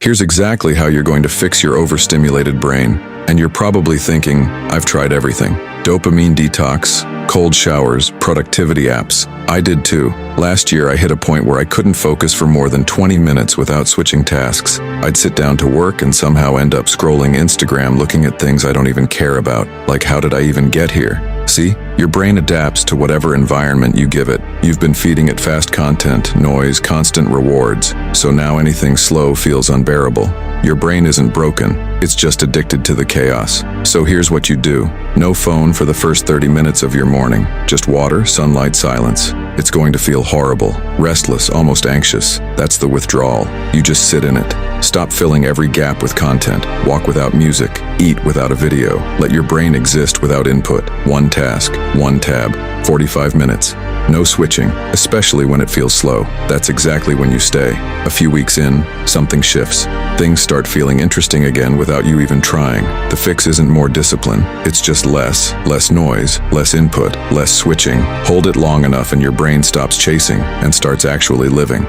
Here's exactly how you're going to fix your overstimulated brain. And you're probably thinking, I've tried everything. Dopamine detox, cold showers, productivity apps. I did too. Last year I hit a point where I couldn't focus for more than 20 minutes without switching tasks. I'd sit down to work and somehow end up scrolling Instagram looking at things I don't even care about. Like, how did I even get here? See, your brain adapts to whatever environment you give it. You've been feeding it fast content, noise, constant rewards, so now anything slow feels unbearable. Your brain isn't broken, it's just addicted to the chaos. So here's what you do. No phone for the first 30 minutes of your morning. Just water, sunlight, silence. It's going to feel horrible, restless, almost anxious. That's the withdrawal. You just sit in it. Stop filling every gap with content. Walk without music. Eat without a video. Let your brain exist without input. One task, one tab, 45 minutes. No switching, especially when it feels slow. That's exactly when you stay. A few weeks in, something shifts. Things start feeling interesting again without you even trying. The fix isn't more discipline, it's just less noise, less input, less switching. Hold it long enough and your brain stops chasing and starts actually living.